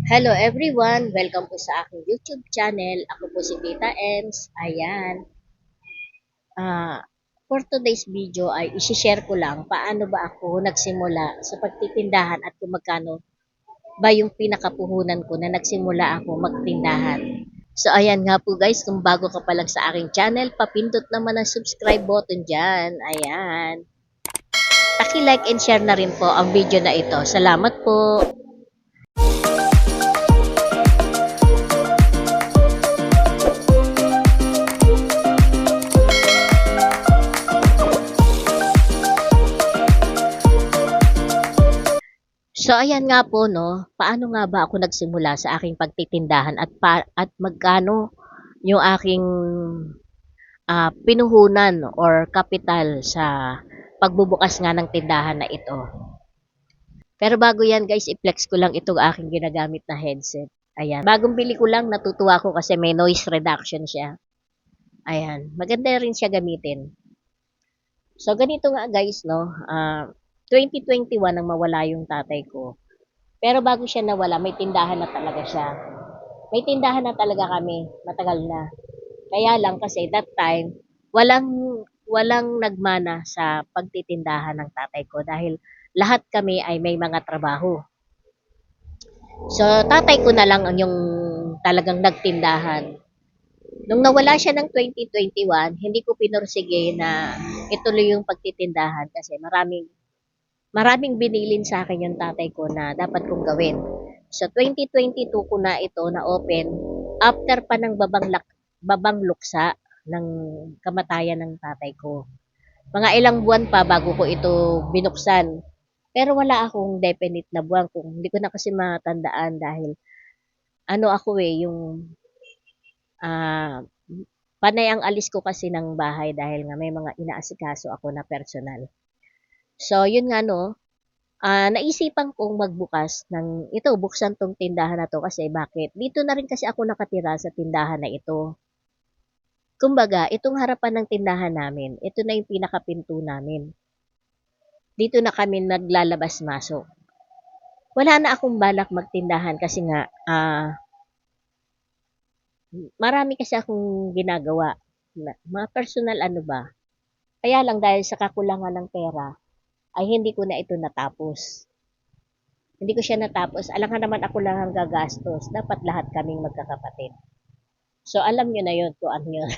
Hello everyone! Welcome po sa aking YouTube channel. Ako po si Tita Ems. Ayan. Ah, for today's video ay isi-share ko lang paano ba ako nagsimula sa pagtitindahan at kung magkano ba yung pinakapuhunan ko na nagsimula ako magtindahan. So ayan nga po guys, kung bago ka pa lang sa aking channel, papindot naman ang subscribe button dyan. Ayan. Paki-like and share na rin po ang video na ito. Salamat po! So ayan nga po 'no, paano nga ba ako nagsimula sa aking pagtitindahan at magkano yung aking, pinuhunan or kapital sa pagbubukas nga ng tindahan na ito. Pero bago yan guys, i-flex ko lang itong aking ginagamit na headset. Ayan, bagong bili ko lang, natutuwa ko kasi may noise reduction siya. Ayan, maganda rin siya gamitin. So ganito nga guys 'no, 2021 nang mawala yung tatay ko. Pero bago siya nawala, may tindahan na talaga siya. May tindahan na talaga kami, matagal na. Kaya lang kasi that time, walang walang nagmana sa pagtitindahan ng tatay ko dahil lahat kami ay may mga trabaho. So, tatay ko na lang ang yung talagang nagtindahan. Nung nawala siya ng 2021, hindi ko pinursige na ituloy yung pagtitindahan kasi maraming maraming binilin sa akin yung tatay ko na dapat kong gawin. Sa 2022 ko na ito na open after pa ng babang luksa ng kamatayan ng tatay ko. Mga ilang buwan pa bago ko ito binuksan. Pero wala akong definite na buwan kung hindi ko na kasi matandaan dahil ano ako yung ah, panay ang alis ko kasi ng bahay dahil nga may mga inaasikaso ako na personal. So, yun nga no, naisipan kong magbukas ng ito, buksan tong tindahan na 'to kasi bakit? Dito na rin kasi ako nakatira sa tindahan na ito. Kumbaga, itong harapan ng tindahan namin, ito na yung pinakapinto namin. Dito na kami naglalabas-masok. Wala na akong balak magtindahan kasi nga, marami kasi akong ginagawa. Mga personal ano ba. Kaya lang dahil sa kakulangan ng pera, ay hindi ko na ito natapos. Hindi ko siya natapos. Alangan naman ako lang ang gagastos. Dapat lahat kaming magkakapatid. So, alam nyo na yun kung ano yun.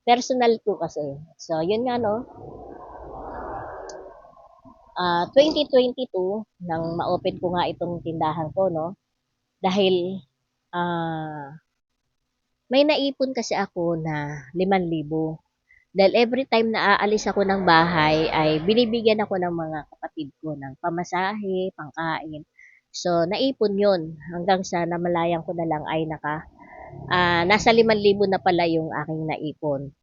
Personal ko kasi. So, yun nga no. 2022, nang ma-open ko nga itong tindahan ko, no. Dahil, may naipon kasi ako na 5,000. Dahil every time na aalis ako ng bahay ay binibigyan ako ng mga kapatid ko ng pamasahe, pangkain. So, naipon yun hanggang sa namalayan ko na lang ay nasa 5,000 na pala yung aking naipon.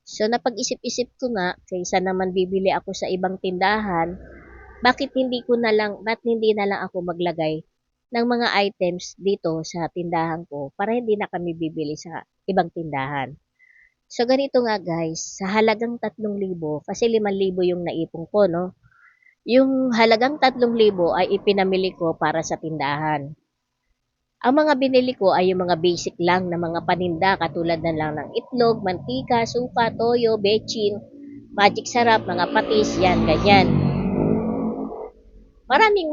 So, napag-isip-isip ko nga, kaysa naman bibili ako sa ibang tindahan, bakit hindi na lang ako maglagay ng mga items dito sa tindahan ko para hindi na kami bibili sa ibang tindahan. So, ganito nga guys, sa halagang 3,000, kasi 5,000 yung naipon ko, no? Yung halagang 3,000 ay ipinamili ko para sa tindahan. Ang mga binili ko ay yung mga basic lang na mga paninda katulad na lang ng itlog, mantika, suka, toyo, bechin, magic sarap, mga patis, yan, ganyan. Marami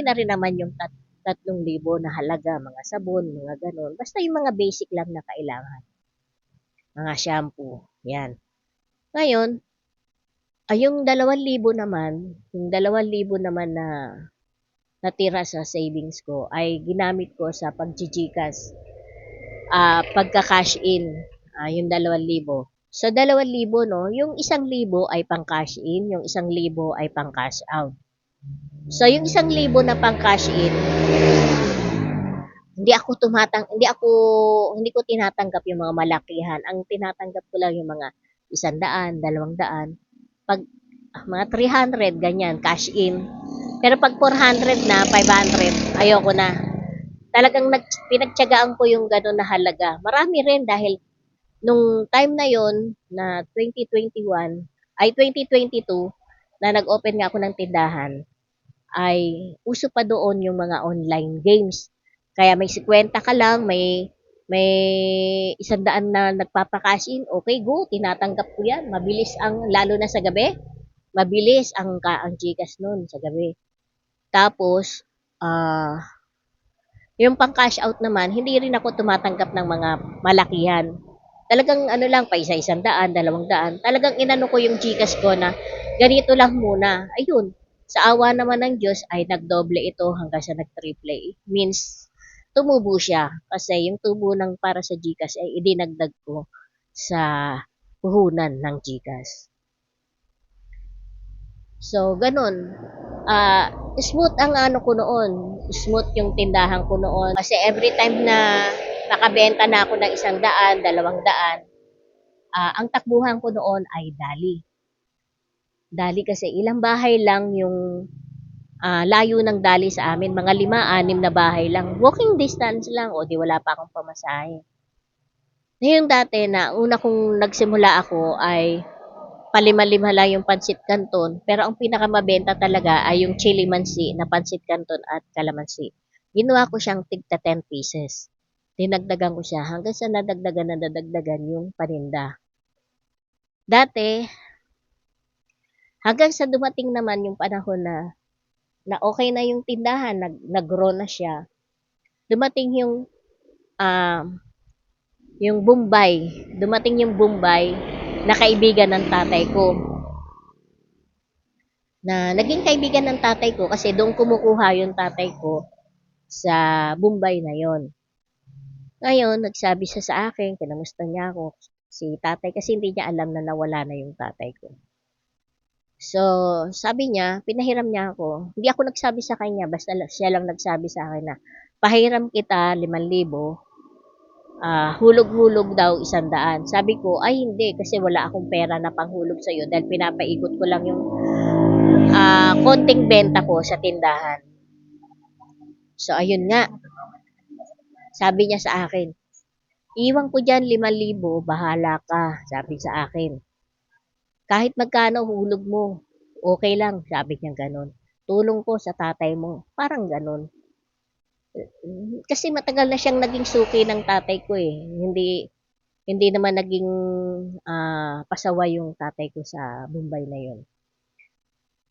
na rin naman yung 3,000 na halaga, mga sabon, mga ganon. Basta yung mga basic lang na kailangan. Mga shampoo, yan. Ngayon, yung 2,000 naman, yung 2,000 naman na natira sa savings ko ay ginamit ko sa pagjijikas, pagka-cash in, yung 2,000. Sa 2,000 no, yung 1,000 ay pang cash in, yung 1,000 ay pang cash out. So yung 1,000 na pang cash in, hindi ko tinatanggap yung mga malakihan. Ang tinatanggap ko lang yung mga 100, 200. Pag mga 300 ganyan cash in. Pero pag 400 na, 500, ayoko na. Talagang pinagtiyagaan ko yung gano'n na halaga. Marami rin dahil nung time na yon na 2021, ay 2022, na nag-open nga ako ng tindahan, ay uso pa doon yung mga online games. Kaya may 50 ka lang, may 100 na nagpapa-cash in, okay go, tinatanggap ko yan. Mabilis ang, lalo na sa gabi, mabilis ang GCash noon sa gabi. Tapos, yung pang cash out naman, hindi rin ako tumatanggap ng mga malakihan. Talagang ano lang, pa isa-isang daan, 200. Talagang inano ko yung GCash ko na ganito lang muna. Ayun, sa awa naman ng Diyos ay nagdoble ito hanggang sa nag-triple. Means, tumubo siya. Kasi yung tubo ng para sa GCash ay idinagdag ko sa puhunan ng GCash. So, ganun. Smooth ang ano ko noon. Smooth yung tindahan ko noon. Kasi every time na nakabenta na ako ng 100, 200, ang takbuhan ko noon ay dali. Dali kasi ilang bahay lang yung layo ng dali sa amin. Mga 5, 6 na bahay lang. Walking distance lang. O di wala pa akong pamasahe. Ngayon dati na una kong nagsimula ako ay palima-lima lang yung pansit canton, pero ang pinakamabenta talaga ay yung chili mansi na pansit canton at calamansi. Ginawa ko siyang tigta 10 pieces. Dinagdagan ko siya hanggang sa nadagdagan yung paninda. Dati, hanggang sa dumating naman yung panahon na okay na yung tindahan, nag-grow na siya. Dumating yung Bombay. Dumating yung Bombay na kaibigan ng tatay ko. Na naging kaibigan ng tatay ko kasi doon kumukuha yung tatay ko sa Bombay na yon. Ngayon, nagsabi siya sa akin, kinamusta niya ako, si tatay, kasi hindi niya alam na nawala na yung tatay ko. So, sabi niya, pinahiram niya ako. Hindi ako nagsabi sa kanya, basta siya lang nagsabi sa akin na, pahiram kita 5,000, hulog-hulog daw 100. Sabi ko, ay hindi, kasi wala akong pera na panghulog sa'yo dahil pinapaigot ko lang yung konting benta ko sa tindahan. So, ayun nga. Sabi niya sa akin, iwan ko dyan 5,000, bahala ka, sabi sa akin. Kahit magkano hulog mo, okay lang, sabi niya ganon. Tulong ko sa tatay mo, parang ganon. Kasi matagal na siyang naging suki ng tatay ko eh. Hindi naman naging pasaway yung tatay ko sa Mumbai na yun.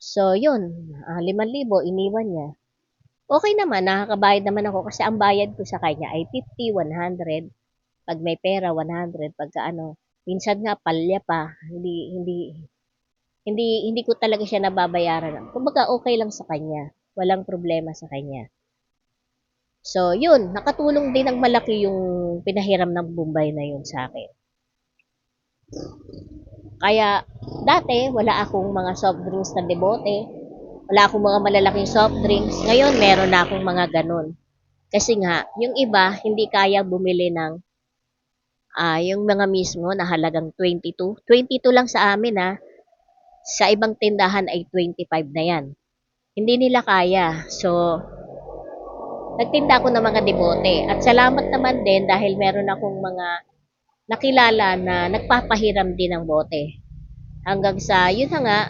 So, yun, 5,000, iniwan niya. Okay naman, nakakabayad naman ako kasi ang bayad ko sa kanya ay 50, 100. Pag may pera, 100. Pagka ano, minsan nga palya pa, hindi ko talaga siya nababayaran. Kumbaga okay lang sa kanya. Walang problema sa kanya. So, yun, nakatulong din ng malaki yung pinahiram ng Bombay na yun sa akin. Kaya, dati, wala akong mga soft drinks na debote. Wala akong mga malalaking soft drinks. Ngayon, meron na akong mga ganun. Kasi nga, yung iba, hindi kaya bumili ng yung mga mismo na halagang 22. 22 lang sa amin sa ibang tindahan ay 25 na yan. Hindi nila kaya. So, nagtinda ako ng mga debote. At salamat naman din dahil meron akong mga nakilala na nagpapahiram din ng bote. Hanggang sa, yun na nga,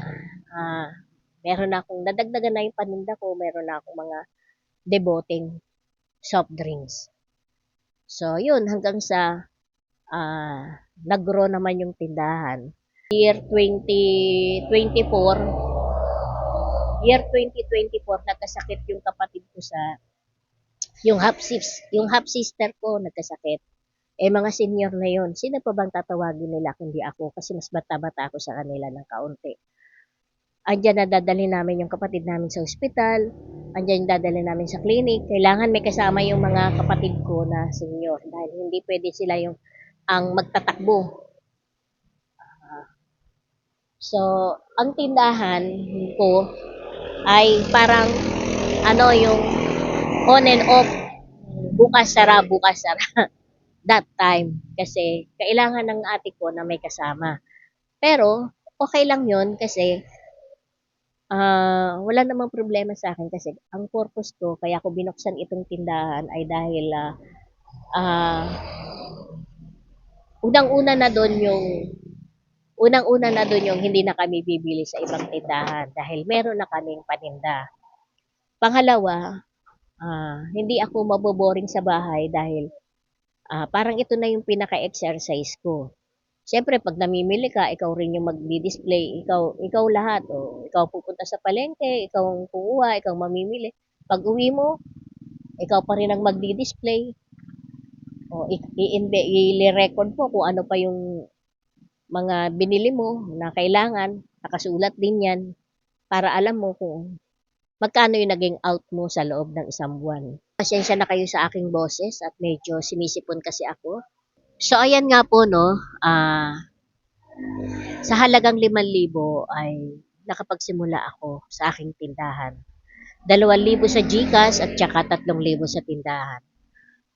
meron akong, nadagdagan na yung paninda ko, meron na akong mga deboteng soft drinks. So, yun, hanggang sa nag-grow naman yung tindahan. Year 2024, nagkasakit yung kapatid ko yung half sister ko nagkasakit. Mga senior na yon. Sino pa bang tatawagin nila kundi ako kasi mas bata-bata ako sa kanila ng kaunti. Andiyan na dadalhin namin yung kapatid namin sa ospital. Andiyan dadalhin namin sa clinic. Kailangan may kasama yung mga kapatid ko na senior dahil hindi pwede sila ang magtatakbo. So, ang tindahan ko ay parang yung on and off, bukas sara, bukas sara. That time. Kasi kailangan ng ate ko na may kasama. Pero, okay lang yun kasi wala namang problema sa akin kasi ang purpose ko, kaya ko binuksan itong tindahan ay dahil unang-una na doon yung hindi na kami bibili sa ibang tindahan dahil meron na kaming paninda. Pangalawa, hindi ako maboboring sa bahay dahil parang ito na yung pinaka-exercise ko. Siyempre, pag namimili ka, ikaw rin yung magdi-display, ikaw lahat, o ikaw pupunta sa palengke, ikaw ang kukuha, ikaw mamimili. Pag uwi mo, ikaw pa rin ang magdi-display, o i-record mo kung ano pa yung mga binili mo na kailangan, nakasulat din yan, para alam mo kung magkano yung naging out mo sa loob ng isang buwan. Pasensya na kayo sa aking boses at medyo sinisipon kasi ako. So, ayan nga po, no, sa halagang 5,000 ay nakapagsimula ako sa aking tindahan. 2,000 sa GCash at saka 3,000 sa tindahan.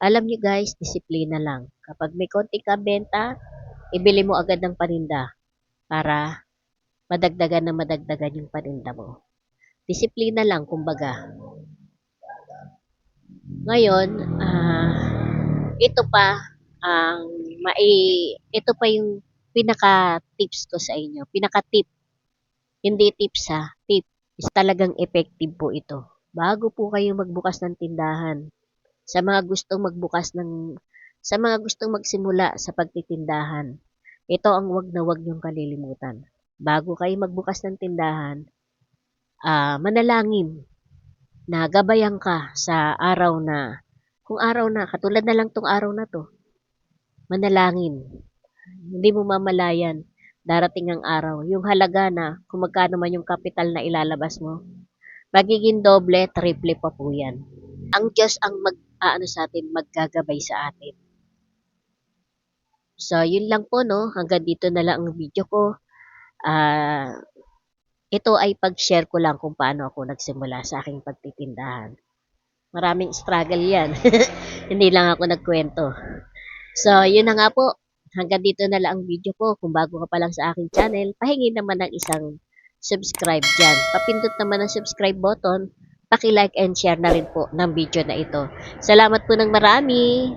Alam niyo guys, disiplina lang. Kapag may konti ka benta, ibili mo agad ng paninda para madagdagan yung paninda mo. Disiplina lang, kumbaga. Ngayon, ito pa ang ito pa yung pinaka-tips ko sa inyo. Pinaka-tip, hindi tips ha, tip is talagang effective po ito. Bago po kayo magbukas ng tindahan, sa mga gustong magsimula sa pagtitindahan, ito ang wag na wag niyong kalilimutan. Bago kayo magbukas ng tindahan, manalangin na gabayan ka sa araw na, kung araw na, katulad na lang tong araw na to, manalangin. Hindi mo mamalayan, darating ang araw, yung halaga na kung magkano man yung kapital na ilalabas mo, magiging doble, triple pa po yan. Ang Diyos ang sa atin, maggagabay sa atin. So, yun lang po, no? Hanggang dito na lang ang video ko. Ito ay pag-share ko lang kung paano ako nagsimula sa aking pagtitindahan. Maraming struggle yan. Hindi lang ako nagkwento. So, yun na nga po. Hanggang dito na lang ang video ko. Kung bago ka pa lang sa aking channel, pahingi naman ng isang subscribe dyan. Papindot naman ang subscribe button. Paki-like and share na rin po ng video na ito. Salamat po ng marami.